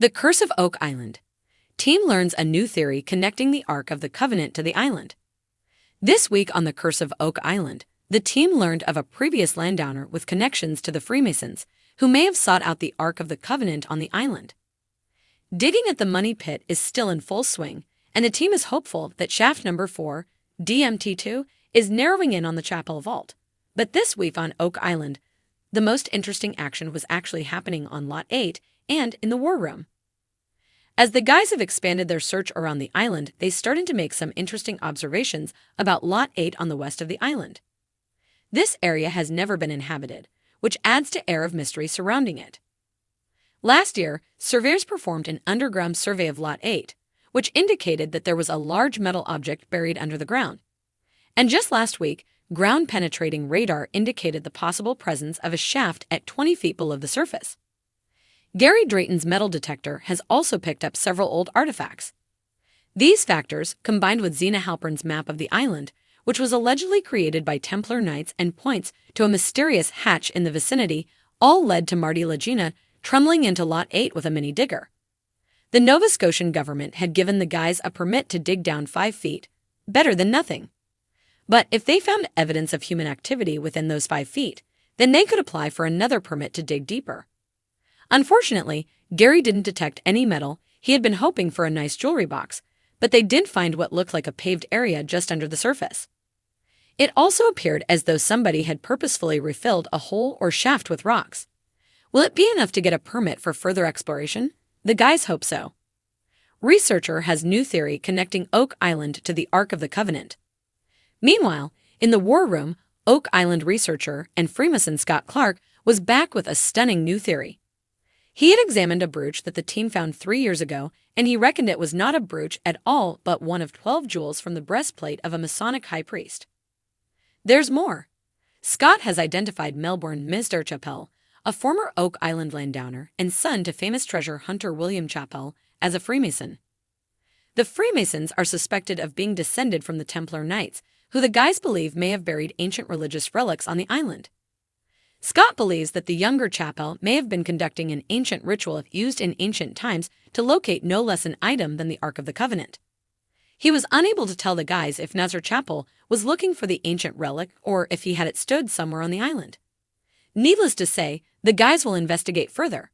The Curse of Oak Island. Team learns a new theory connecting the Ark of the Covenant to the island. This week on The Curse of Oak Island, the team learned of a previous landowner with connections to the Freemasons, who may have sought out the Ark of the Covenant on the island. Digging at the money pit is still in full swing, and the team is hopeful that shaft number 4, DMT2, is narrowing in on the chapel vault. But this week on Oak Island, the most interesting action was actually happening on Lot 8 and in the war room. As the guys have expanded their search around the island, they started to make some interesting observations about Lot 8 on the west of the island. This area has never been inhabited, which adds to air of mystery surrounding it. Last year, surveyors performed an underground survey of Lot 8, which indicated that there was a large metal object buried under the ground. And just last week, ground-penetrating radar indicated the possible presence of a shaft at 20 feet below the surface. Gary Drayton's metal detector has also picked up several old artifacts. These factors, combined with Zena Halpern's map of the island, which was allegedly created by Templar Knights and points to a mysterious hatch in the vicinity, all led to Marty Lagina trundling into Lot 8 with a mini digger. The Nova Scotian government had given the guys a permit to dig down 5 feet, better than nothing. But if they found evidence of human activity within those 5 feet, then they could apply for another permit to dig deeper. Unfortunately, Gary didn't detect any metal. He had been hoping for a nice jewelry box, but they did find what looked like a paved area just under the surface. It also appeared as though somebody had purposefully refilled a hole or shaft with rocks. Will it be enough to get a permit for further exploration? The guys hope so. Researcher has new theory connecting Oak Island to the Ark of the Covenant. Meanwhile, in the war room, Oak Island researcher and Freemason Scott Clark was back with a stunning new theory. He had examined a brooch that the team found 3 years ago, and he reckoned it was not a brooch at all but one of 12 jewels from the breastplate of a Masonic high priest. There's more. Scott has identified Melbourne Mr. Chappell, a former Oak Island landowner and son to famous treasure hunter William Chappell, as a Freemason. The Freemasons are suspected of being descended from the Templar Knights, who the guys believe may have buried ancient religious relics on the island. Scott believes that the younger Chappell may have been conducting an ancient ritual used in ancient times to locate no less an item than the Ark of the Covenant. He was unable to tell the guys if Nazar Chappell was looking for the ancient relic or if he had it stood somewhere on the island. Needless to say, the guys will investigate further.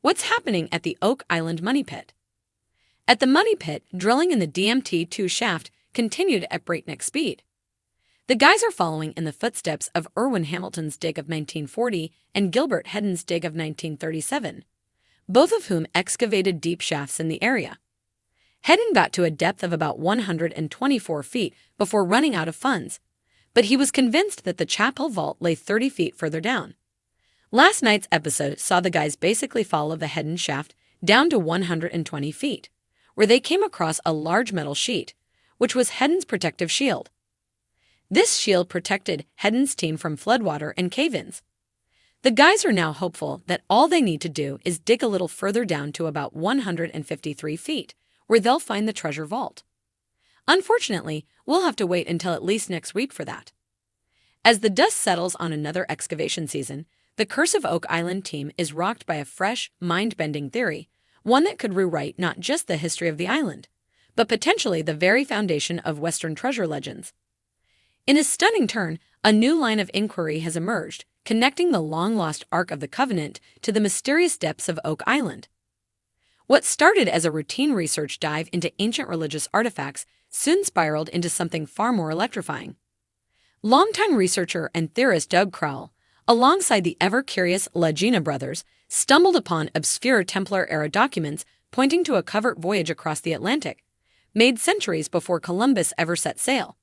What's happening at the Oak Island money pit? At the money pit, drilling in the DMT2 shaft continued at breakneck speed. The guys are following in the footsteps of Irwin Hamilton's dig of 1940 and Gilbert Hedden's dig of 1937, both of whom excavated deep shafts in the area. Hedden got to a depth of about 124 feet before running out of funds, but he was convinced that the chapel vault lay 30 feet further down. Last night's episode saw the guys basically follow the Hedden shaft down to 120 feet, where they came across a large metal sheet, which was Hedden's protective shield. This shield protected Hedden's team from floodwater and cave-ins. The guys are now hopeful that all they need to do is dig a little further down to about 153 feet, where they'll find the treasure vault. Unfortunately, we'll have to wait until at least next week for that. As the dust settles on another excavation season, the Curse of Oak Island team is rocked by a fresh, mind-bending theory, one that could rewrite not just the history of the island, but potentially the very foundation of Western treasure legends. In a stunning turn, a new line of inquiry has emerged, connecting the long-lost Ark of the Covenant to the mysterious depths of Oak Island. What started as a routine research dive into ancient religious artifacts soon spiraled into something far more electrifying. Longtime researcher and theorist Doug Crowell, alongside the ever-curious Lagina brothers, stumbled upon obscure Templar-era documents pointing to a covert voyage across the Atlantic, made centuries before Columbus ever set sail.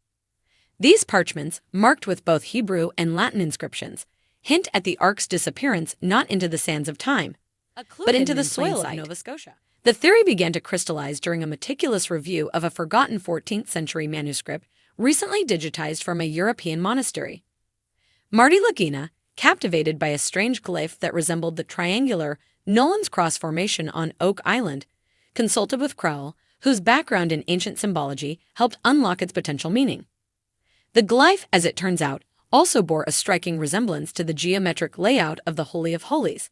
These parchments, marked with both Hebrew and Latin inscriptions, hint at the Ark's disappearance not into the sands of time, but into the soil of Nova Scotia. The theory began to crystallize during a meticulous review of a forgotten 14th-century manuscript recently digitized from a European monastery. Marty Lagina, captivated by a strange glyph that resembled the triangular Nolan's Cross formation on Oak Island, consulted with Crowell, whose background in ancient symbology helped unlock its potential meaning. The glyph, as it turns out, also bore a striking resemblance to the geometric layout of the Holy of Holies.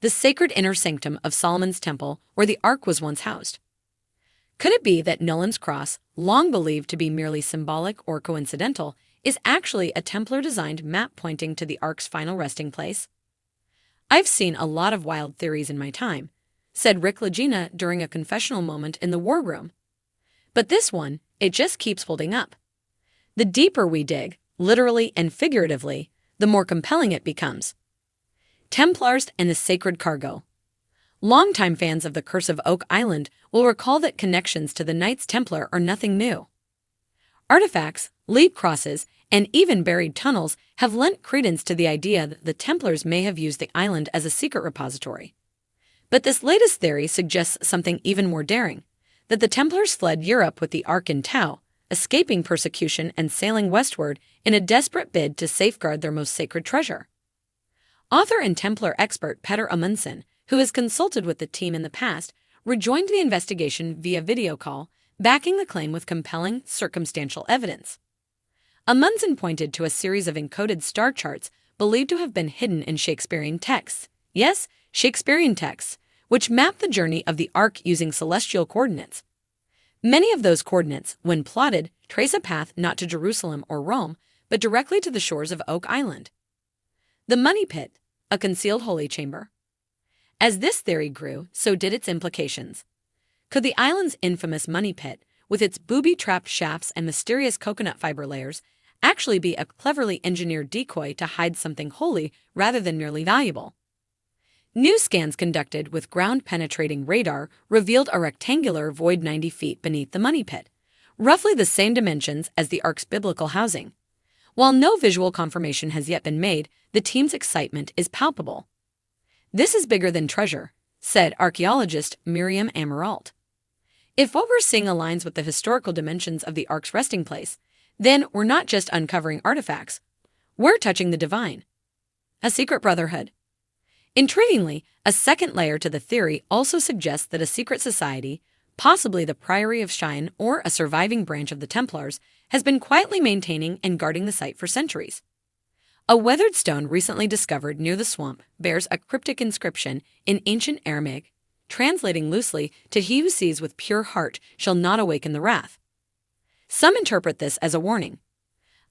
the sacred inner sanctum of Solomon's temple where the ark was once housed. Could it be that Nolan's cross, long believed to be merely symbolic or coincidental, is actually a Templar-designed map pointing to the ark's final resting place? "I've seen a lot of wild theories in my time," said Rick Lagina during a confessional moment in the war room. "But this one, it just keeps holding up. The deeper we dig, literally and figuratively, the more compelling it becomes." Templars and the sacred cargo. Longtime fans of the Curse of Oak Island will recall that connections to the Knights Templar are nothing new. Artifacts, lead crosses, and even buried tunnels have lent credence to the idea that the Templars may have used the island as a secret repository. But this latest theory suggests something even more daring, that the Templars fled Europe with the Ark in tow, escaping persecution and sailing westward in a desperate bid to safeguard their most sacred treasure. Author and Templar expert Petter Amundsen, who has consulted with the team in the past, rejoined the investigation via video call, backing the claim with compelling, circumstantial evidence. Amundsen pointed to a series of encoded star charts believed to have been hidden in Shakespearean texts. Yes, Shakespearean texts, which map the journey of the Ark using celestial coordinates. Many of those coordinates, when plotted, trace a path not to Jerusalem or Rome, but directly to the shores of Oak Island. The Money Pit, a concealed holy chamber. As this theory grew, so did its implications. Could the island's infamous money pit, with its booby-trapped shafts and mysterious coconut fiber layers, actually be a cleverly engineered decoy to hide something holy rather than merely valuable? New scans conducted with ground-penetrating radar revealed a rectangular void 90 feet beneath the money pit, roughly the same dimensions as the Ark's biblical housing. While no visual confirmation has yet been made, the team's excitement is palpable. "This is bigger than treasure," said archaeologist Miriam Amaralt. "If what we're seeing aligns with the historical dimensions of the Ark's resting place, then we're not just uncovering artifacts. We're touching the divine. A secret brotherhood." Intriguingly, a second layer to the theory also suggests that a secret society, possibly the Priory of Cheyenne or a surviving branch of the Templars, has been quietly maintaining and guarding the site for centuries. A weathered stone recently discovered near the swamp bears a cryptic inscription in ancient Aramaic, translating loosely to "He who sees with pure heart shall not awaken the wrath." Some interpret this as a warning.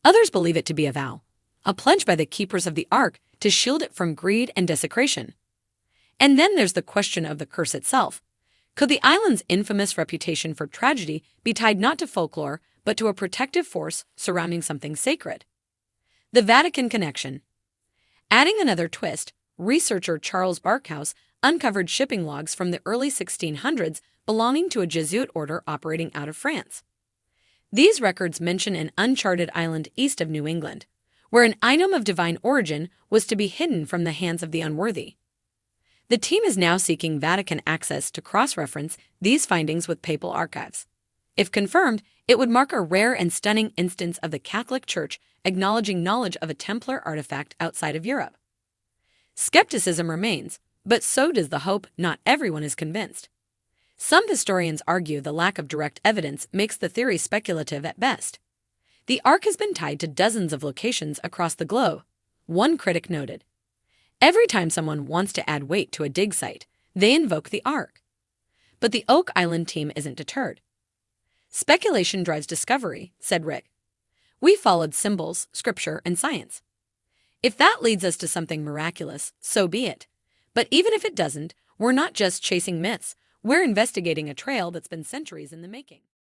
Others believe it to be a vow, a pledge by the keepers of the Ark to shield it from greed and desecration. And then there's the question of the curse itself. Could the island's infamous reputation for tragedy be tied not to folklore, but to a protective force surrounding something sacred? The Vatican connection. Adding another twist, researcher Charles Barkhouse uncovered shipping logs from the early 1600s belonging to a Jesuit order operating out of France. These records mention an uncharted island east of New England, where an item of divine origin was to be hidden from the hands of the unworthy. The team is now seeking Vatican access to cross-reference these findings with papal archives. If confirmed, it would mark a rare and stunning instance of the Catholic Church acknowledging knowledge of a Templar artifact outside of Europe. Skepticism remains, but so does the hope. Not everyone is convinced. Some historians argue the lack of direct evidence makes the theory speculative at best. The Ark has been tied to dozens of locations across the globe, one critic noted. Every time someone wants to add weight to a dig site, they invoke the Ark. But the Oak Island team isn't deterred. "Speculation drives discovery," said Rick. "We followed symbols, scripture, and science. If that leads us to something miraculous, so be it. But even if it doesn't, we're not just chasing myths, we're investigating a trail that's been centuries in the making."